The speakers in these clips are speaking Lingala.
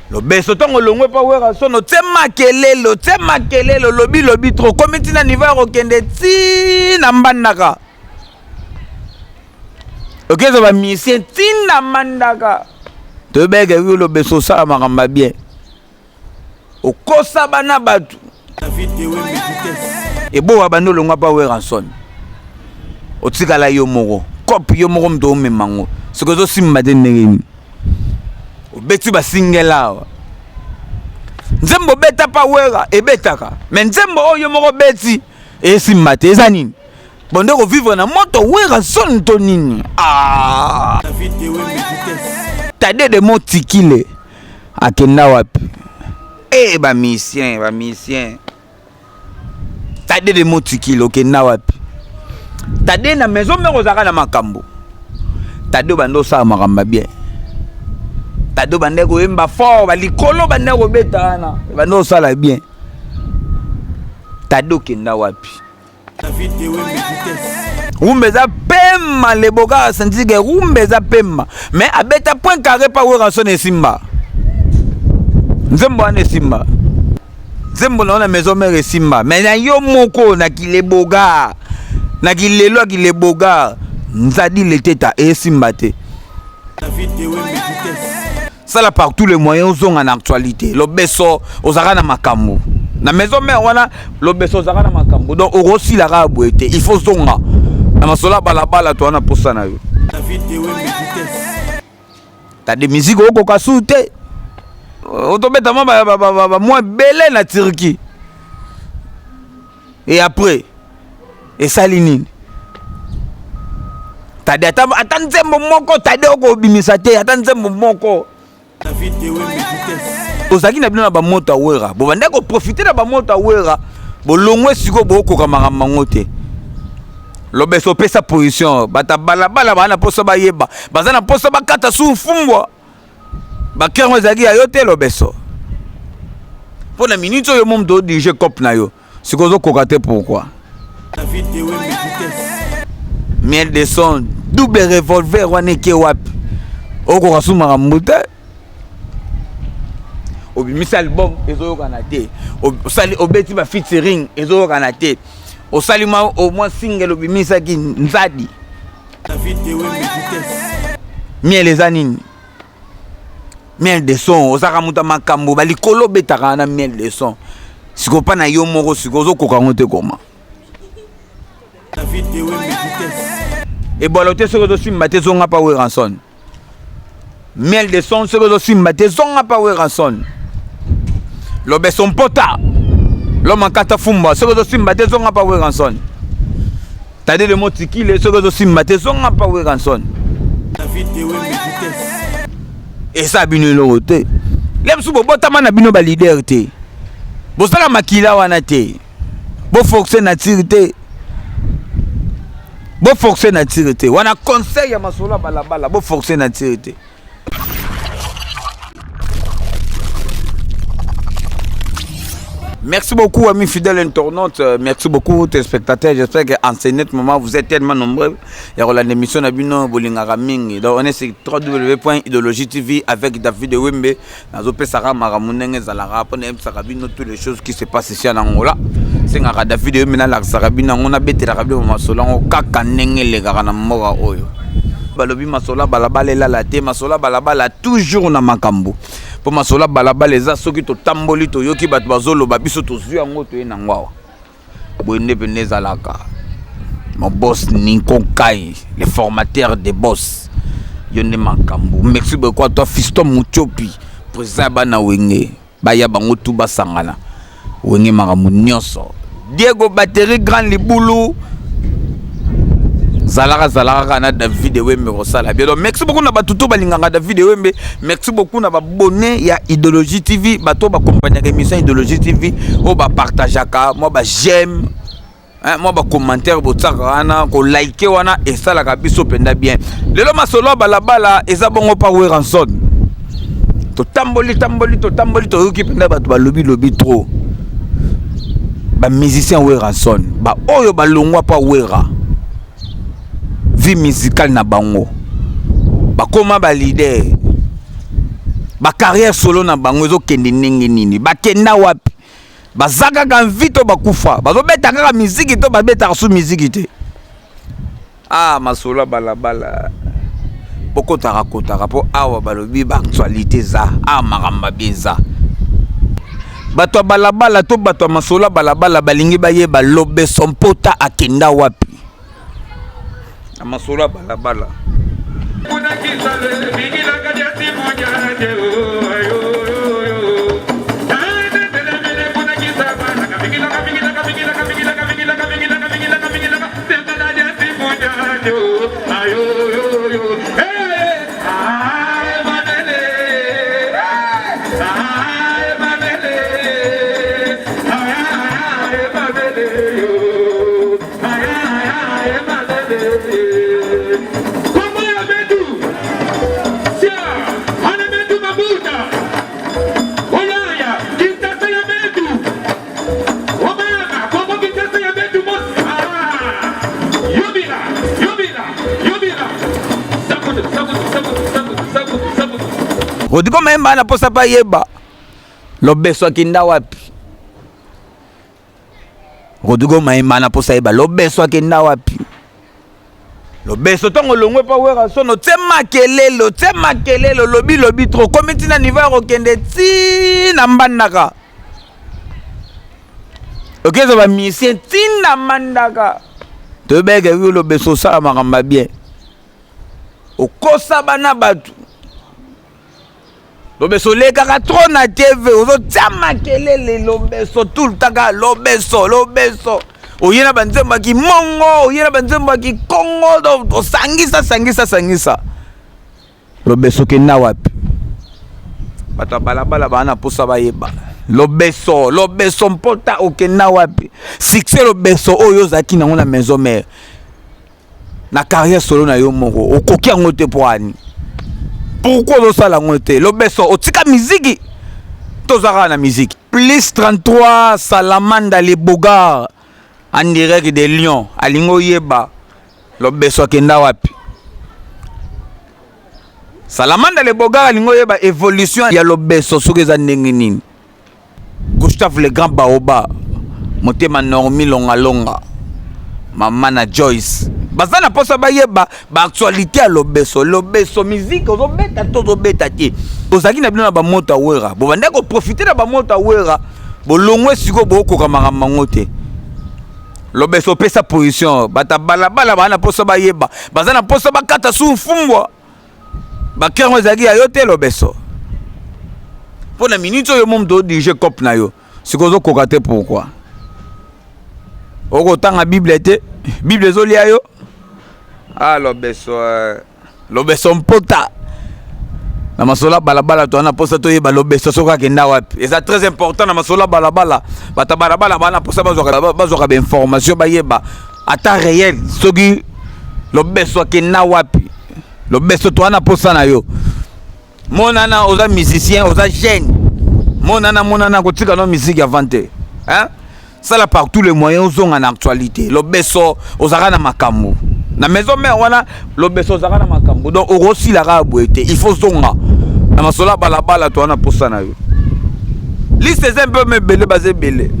Le beso tongo longwe pa wera sono tema kelelo lobi trop comme tina niva rokende ti na mbandaka. OK ça va mission ti na mandaka. Te bege wi le beso ça makamba bien. Okosa bana batu. Et bo abando longwa pa wera son. Otikala yo moko. Kop yo moko mdo memango. Ce que zo simba de ngeni. Beti ba singela nzembo beta pa wera e betaka mais nzembo oyo moko beti e simate eza nini bonde ko vivre na moto wera son to nini tade de motikile akenda wapi ba misien tade de motikile okenda wapi tade na maison meko zaka na makambo tade bando sa makamba bien tado bandeko emba fort balikolo bandeko betana bando sala bien tado kenda wapi rumbeza pema leboka sentike rumbeza pema mais abeta point carré pa wera son esimba nzembo ane simba nzembo na maison mère simba mais na yo moko na kileboga na kilelo kileboga nzadi leteta esimba te ça là par tous les moyens ont en actualité le beso ozaka na makambo na maison mère wana le beso ozaka na makambo donc orosi la raboete il faut zonga na masola balabala to wana posa na yo ta de musique oko kasute otobeta ba moi belé na Turquie et après et salinine ta de attends moko ta de oko bimisa te attends moko ozaki na bino na ba moto awera bo bande ko profiter na ba moto awera bo longwe siko bo ko kamanga mangote lobeso pesa position bata balabala bana poso ba yeba bazana poso ba kata su fumbwa ba kermo zaki ayote lobeso pour la minute yo mom do dirige cop na yo siko zo kokate pourquoi miel de son double revolver wane ke wapi oko kasuma rambuta obimisa album ezo kanate osali obeti ba featuring ezo kanate osalima au moins single obimisa ki nzadi miel ezanini miel de son osaka muta makambo balikolo betaka na miel de son siko pa na yo moko siko zo kokango te koma et bolote soko zo simba te zonga pa weranson miel de son soko zo simba te zonga pa weranson lobe son pota l'homme kata fumba soko zo simba te zonga pa weranson tade de motikile soko zo simba te zonga pa weranson et ça bino lote lem subo botama na bino ba leader te bo sala makila wana te bo fonctionner na tirite bo fonctionner na tirite wana conseil ya masola balabala bo fonctionner na tirite. Merci beaucoup amis fidèles internautes, merci beaucoup téléspectateurs, j'espère qu'en ce net moment vous êtes tellement nombreux. Il y aura l'émission Nabino Bolingara Mingi. Donc on est sur www.idéologie TV avec David Wembe. Dans Opé Sarah Maramounenge Zalara, pour Sarabino toutes les choses qui se passent ici en Angola. C'est un David Wembe na la Sarabina, on a bêté la Rabio Masolan, Kakanenge les Garana Mora Oyo. Balobi Masola Balabala la té, Masola Balabala toujours na Makambo. Pour masola balaba les asoki to tamboli to yoki bat bazolo babiso to zui ango to ena ngwawa boende beneza laka mon boss Ninko Kai le formateur des boss yonde makambu merci beaucoup à toi fiston Muchopi président bana wenge baya bango tu basangana wenge makamu nyonso Diego batterie grand libulu Zalara na David Wembe Rosala. Bien donc merci beaucoup na batuto balinganga David Wembe. Merci beaucoup na ba bonné ya Idéologie TV, bato ba compagnie émission Idéologie TV, o ba partageaka, moi ba j'aime. Hein, moi ba commentaire bo tsakana, ko like wana et ça la kabiso penda bien. Lelo masolo balabala eza bongo pa weranson. To tamboli to yoki penda bato ba lobi trop. Ba musicien weranson, ba oyo ba longwa pa wera. Vie musicale na bango bakoma ba leader ba carrière solo na bango ezo kende ndenge nini bakenda wapi bazaka kan vito bakufa bazobeta kaka musique to babeta su musique te ah masolo balabala poko tarakota po awa balobi ba actualité za ah maramba beza bato balabala to bato masolo balabala balingi bayeba Lobeso Mpota akenda wapi masolo balabala Rodrigo Maimba na posa pa yeba Lobeso akenda wapi Rodrigo Maimba na posa yeba Lobeso akenda wapi Lobeso tongo longwe pa wera sono tema kelelo lobi trop komiti na niveau okende ti na mbandaka okezo ba musicien ti na mandaka to bege wi Lobeso sala makamba bien okosa bana batu Lobeso le kaka trop na TV ozo tiama kelele Lobeso tout le temps Lobeso oyena banzemba ki mongo oyena banzemba ki Congo do sangisa Lobeso kenda wapi bata balabala bana posa bayeba Lobeso Mpota okenda wapi succès Lobeso oyo zaki na maison mère na carrière solo na yo moko okoki yango te poani pourquoi on ça la montée Lobeso otika musique tozaka na musique plus 33 Salamanda les Bogards en direct de Lyon alingo yeba Lobeso akenda wapi Salamanda les Bogards alingo yeba évolution ya Lobeso soki za ndenge nini Gustave le Grand Baoba motema Normi longa Mama na Joyce bazana posa bayeba ba actualité à Lobeso musique ozo beta to beta ti ozaki na bino na ba moto awera bo bande ko profiter na ba moto awera bo longwe siko bo ko kamanga mangote Lobeso pesa position bata balabala bana posa bayeba bazana posa bakata su fungwa ba kengo zaki ayote Lobeso pour la minute yo mom do dirige cop na yo siko zo kokate pourquoi oko tanga bible te bible zolia yo ah Lobeso Mpota na masola balabala to na posa to yeba Lobeso soka kenda wapi et c'est très important na masola balabala bata balabala bana posa bazoka ba information ba yeba à temps réel soki Lobeso kenda wapi Lobeso to na posa na yo monana oza musicien oza jeune monana kotika no musique avanté hein ça là par tous les moyens ont en actualité Lobeso ozaka na makambo na maison mère wana Lobeso ozaka na makambo donc orosi la rabouete il faut zonga na masola balabala to wana posa na yo liste un peu me belé basé belé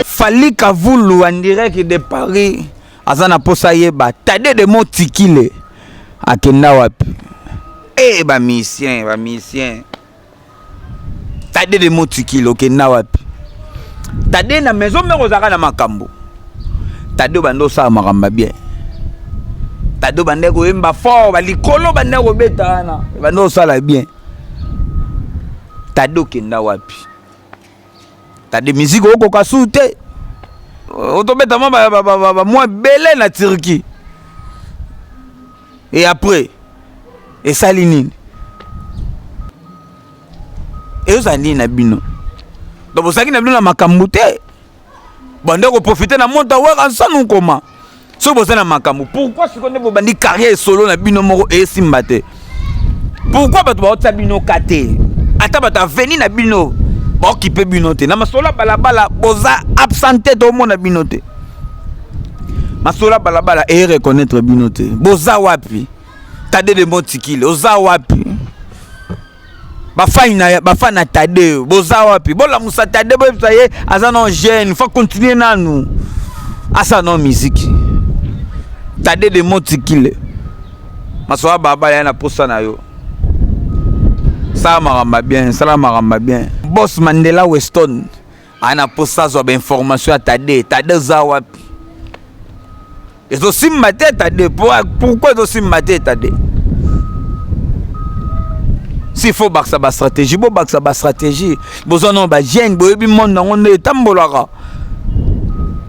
Fali Kavulu en direct de Paris azana posa yeba tade de motikile akenda wapi ba musicien tade de motikile okenda wapi Tade na maison mais ozaka na makambo. Tade bando sa makamba bien. Tade bande ko yemba fort ba likolo bande ko beta na. Bando sala bien. Tade kenda wapi? Tade musique oko kasute. Otobeta ba moi belé na Turquie. Et après et salinine. Et vous allez na bino. Donc vous savez que na makambo te. Bande ko profiter na monta wa ensemble comment. So vous na makambo. Pourquoi si connait bandi carrière solo na bino moko et simbate. Pourquoi bato ba otsa bino kate. Ata bato venir na bino. Ba occuper bino te. Na masola balabala boza absenté to mo na bino te. Masola balabala et reconnaître bino te. Boza wapi. Tade de montikile. Oza wapi. Bafana Tade, boza wapi. Bola musa Tade bo saye azana jeune, faut continuer na nous. Asa non musique. Tade de montikile. Masoa baba ya na posa na yo. Ça maramba bien. Boss Mandela Weston ana posa zo ba information à Tade, Tade za wapi. Et aussi maté Tade, pourquoi aussi maté Tade? S'il faut baksa ba stratégie, bo baksa ba stratégie. Besoin non ba jeune, bo ebi monde na on est tambolaka.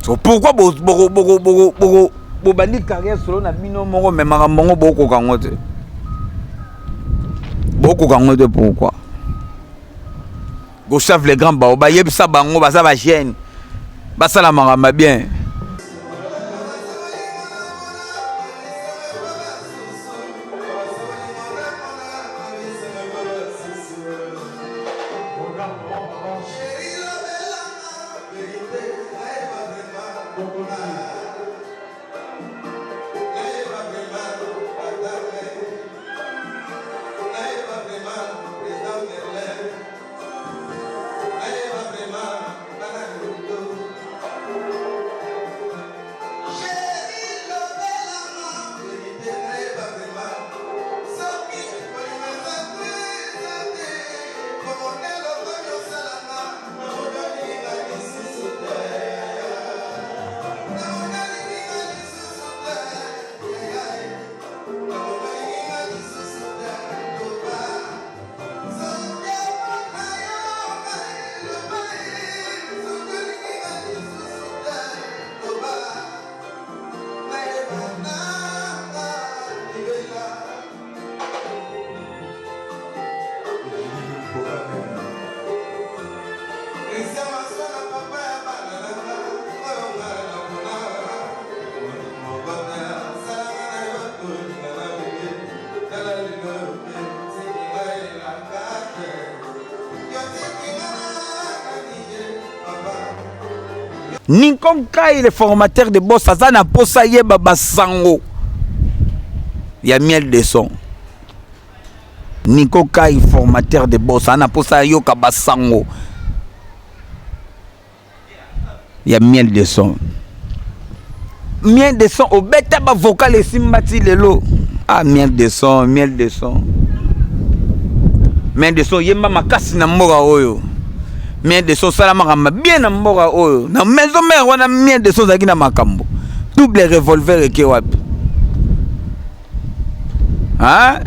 So pourquoi bo bandi carrière solo na bino moko mais makambo boko kangote. Boko kangote pourquoi? Go chef les grands ba yebisa bango ba sa ba jeune. Ba sala marama bien. Ninkonka il est formateur de boss azana posa yeba basango. Il y a miel de son. Ninkonka il formateur de boss azana posa yoka basango. Il y a miel de son. Miel de son au beta ba vocal et simbati lelo. Ah miel de son. Miel de son yemba makasi na mboga oyo. Miel de son salamaka bien na mboga oyo. Na maison mère wana miel de son zaki na makambo. Double revolver eke wapi. Hein?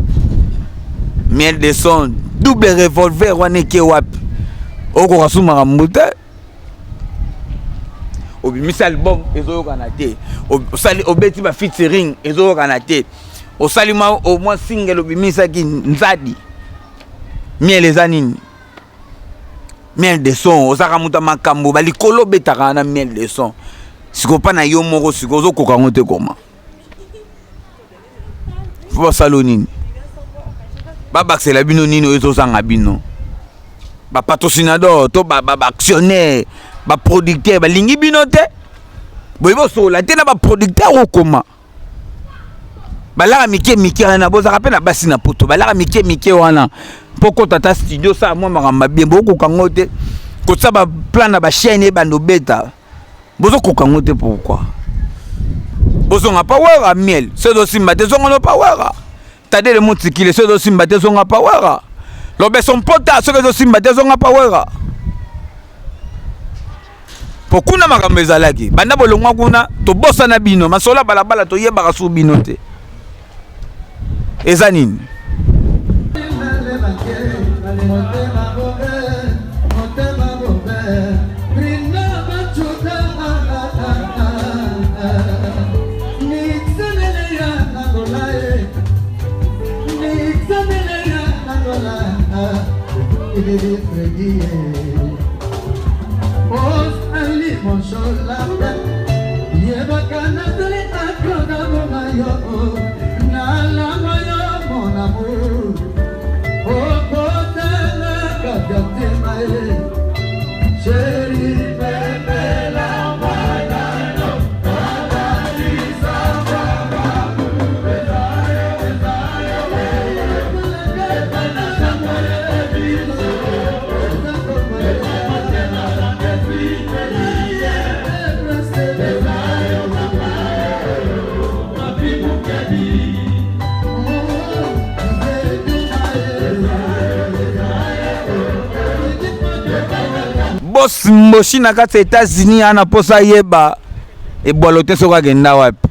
Miel de son double revolver wana eke wapi. Oko kasuma kambuta. Obimisa album ezo kanate. Osali obeti ba featuring ezo kanate. Osali ma au moins single obimisa ki nzadi. Miel ezanini. Miel de son, osaka muta makambo bali kolo betaka na miel de son. Siko pa na yo moko siko zo koka ngote koma. Fo salonini. Ba baxela bino nino ezo sanga bino. Ba patrocinador to ba actionnaire, ba producteur ba lingi bino te. Boyebo so la te na ba producteur okoma. Balaka mike wana bozaka pe na basi na poto. Balaka mike wana. Poko tata studio ça moi maramba bien beaucoup kangote ko ça ba plan na ba chaîne ba no beta bozo ko kangote pourquoi bozo nga power a miel c'est aussi mbate zonga no power Tade le montikile c'est aussi mbate zonga power lobe son pota c'est aussi mbate zonga power po kuna makambo ezalaki banda bolongwa kuna tobosa na bino masola balabala toyebaka su bino te eza nini boss moshi na kati États-Unis ana posa yeba e bolote soka genda wapi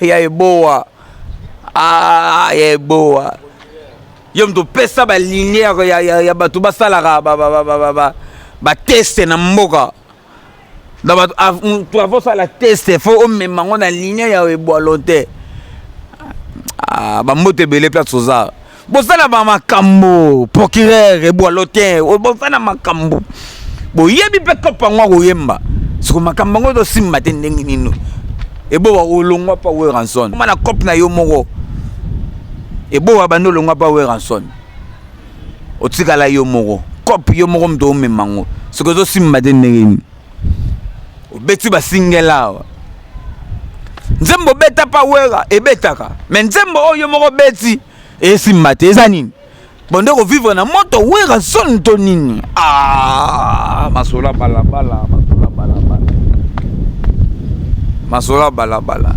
ya eboa ya eboa yom to pesa ba ligne ya batu basalaka ba test na mboka da ba to avosa la test faut même on a ligne ya eboa lote ba mote belé place oza bosala ba makambo procureur eboa lote bosala makambo boyebi pe kopangwa koyemba siko makambo ngo to simba te ndenge nino ebo wa olongwa pa we ranson mana kop na yo moko ebo wa bando longwa pa we ranson otikala yo moko kop yo moko mto memango siko to simba te ndenge nino obeti ba singela nzembo beta pa wera ebetaka mais nzembo oyo moko beti e simba te eza nini bonde ko vivre na moto wera son to nini masola balabala masola balabala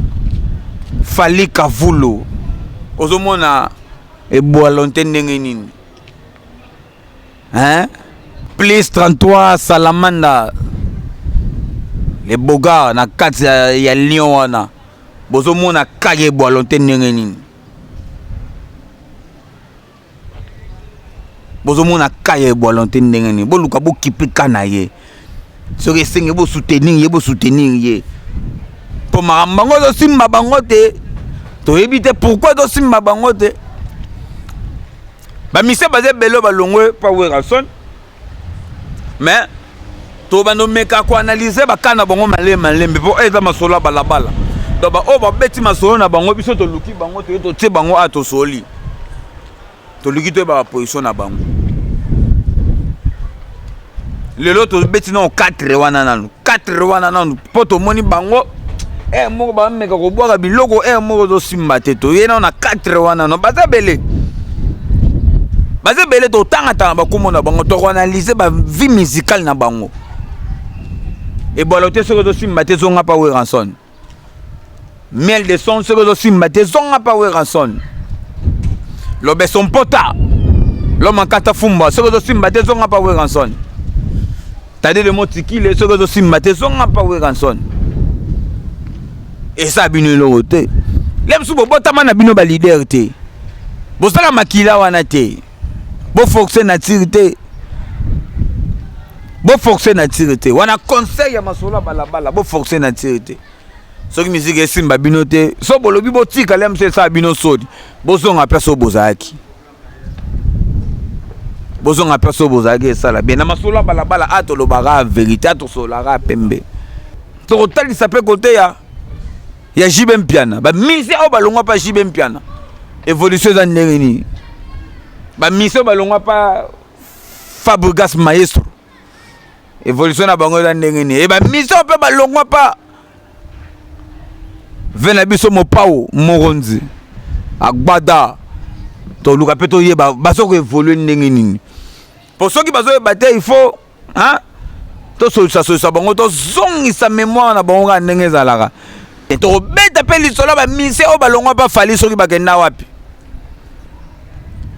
fali kavulo ozomona eboa lonte ndenge nini hein plus 33 salamanda les bogards na kati ya lion wana bozomona kage eboa lonte ndenge nini bozomona kaya bolonté ndenge ni boluka bokipika na ye soki esenge bo soutenir ye po makambo zo simba bango te toyebi te pourquoi do simba bango te ba mise baze belo balongwe pa werason mais to bando meka ko analyser bakana bango malembe po eza masolo balabala to ba o ba beti masolo na bango biso to luki bango to tie bango ato soli to luki to ba position na bango lelo to beti na 4 wana nanu poto moni bango moko ba meka ko boka biloko moko zo simba te to yena na 4 wana no baza bele to tanga ba komona bango to analyser ba vie musicale na bango e bolote soko zo simba te zonga pa we ranson miel de son soko zo simba te zonga pa we ranson lobe son pota l'homme kata fumba soko zo simba te zonga pa we ranson tade le motiki le soko zo simba te zonga pa we ranson et ça bino lote lem su bo botama na bino ba leader te bo sala makila wana te bo fonctionner na tirete wana conseil ya masola balabala bo fonctionner na tirete soki musique esimba bino te so bolobi botika lem se sa bino sodi bozonga peso bozaki sala bien na masola balabala ato lobara vérité ato solara pembe to kotali sape côté ya Jibe Mpiana ba mise o balongwa pa Jibe Mpiana évolution za ndengeni ba mise balongwa pa Fabregas Maestro évolution na bango za ndengeni e ba mise pe balongwa pa vena biso mopao moronzi agbada to luka peto yeba basoko évoluer ndengeni pour ceux qui bazo battre il faut hein to so bango to zongisa mémoire na bango ndenge zalaka to beta pe lisolo ba mise o balongwa pa fali soki bakenda wapi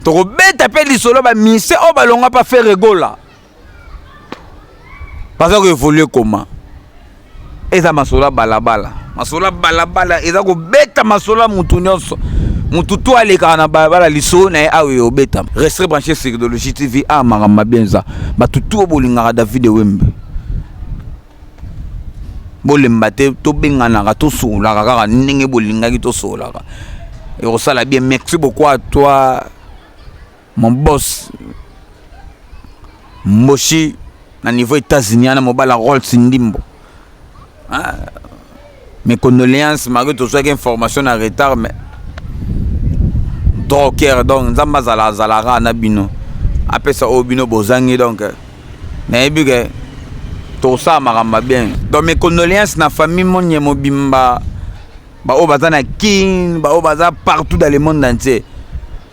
to beta pe lisolo ba mise o balongwa pa faire regola parce que évoluer comment eza masola balabala. Masola balabala eza ko beta masola mutu nyonso. Mutu to aleka na balabala liso na awe obeta. Restez branché sur Idéologie TV a maramba bienza. Ba tutu bolingaka David Wembe. Bolemba te to bengana to sola kaka ndenge bolingaki to sola. Et on sala bien, merci beaucoup à toi mon boss Moshi na niveau États-Unis na mobala Rolls Ndimbo. Mes condoléances, malgré tout ça, information en retard, mais Droker, donc, Zamba Zalara, Nabino. Après ça, Obino Bozangi, donc, Naïbige, tout ça, maramba bien. Donc, mes condoléances, na famille, mon Yemobimba, Baobazana King, Baobaza partout dans le monde entier.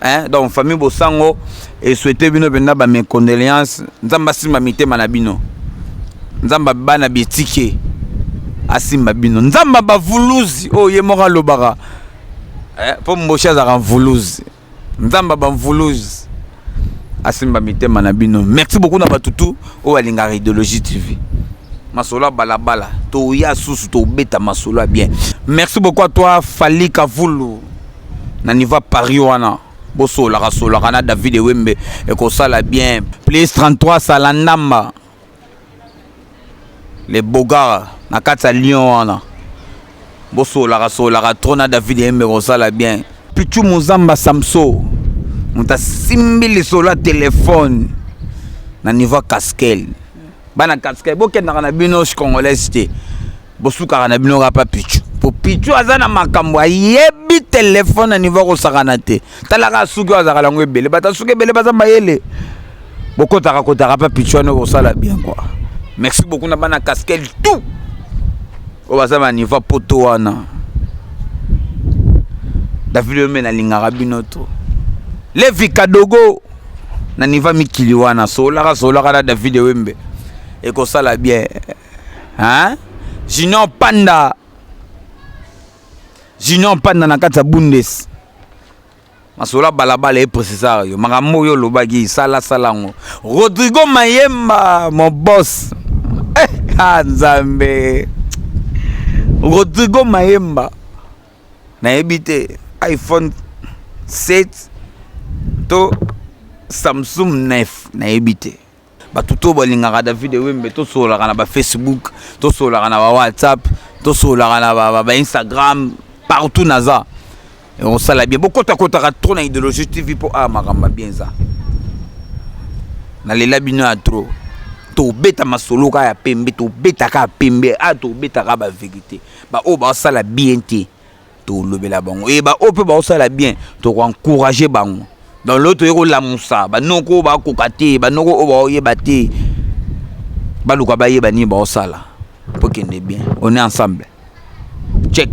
Hein? Donc, famille Bosango, et souhaitez bino benda ba mes condoléances, Zamba Sima Mite Manabino, Zamba Bana Bitike. Asimba bino nzamba ba vuluzi o ye mora lobara po mbosha za vuluzi nzamba ba vuluzi asimba mitema na bino. Merci beaucoup na batutu o alinga Idéologie TV masola balabala to ya susu to beta masola bien. Merci beaucoup à toi Fali Kavulu na niva Paris wana bosola rasola kana David Wembe et ko sala bien. Plus 33 Salandamba les Bogara na kata Lyon wana bosola rasola trona David Wembe ko sala bien. Pichu Muzamba Samso muta simbili sola téléphone na niveau Casquel bana Casquel bokenda na bino congolais te bosuka na bino rapa Pichu po Pichu azana makambo yebi téléphone na niveau ko sakana te talaka suki azaka lango ebele bata suki ebele baza mayele bokota pa Pichu no ko sala bien quoi. Merci beaucoup na bana Casquel tout o bazama niveau poto wana David Wembe na lingaka bino to Levi Kadogo na niva mikili wana sola na David Wembe et ko sala bien. Hein? Junior Panda na kata Bundes masola balabala e processeur yo makambo yo lobaki sala ngo Rodrigo Mayemba mon boss Nzambe Rodrigo Mayemba na ebite iPhone 7 to Samsung 9 na ebite batuto balingaka David Wembe to sola kana ba Facebook to sola kana ba WhatsApp to sola kana ba Instagram partout naza et on sala bien beaucoup kota trop na Idéologie TV pour makamba bien ça na lela bino a trop to beta masolo ka ya pembe to beta ka pembe to beta ka ba vérité ba o ba sala bien te to lobela bango et ba o pe ba sala bien to encourager bango dans l'autre yoko la musa ba noko ba kokate ba noko o ba yebate ba luka ba yeba ni ba sala pour kende bien on est ensemble check.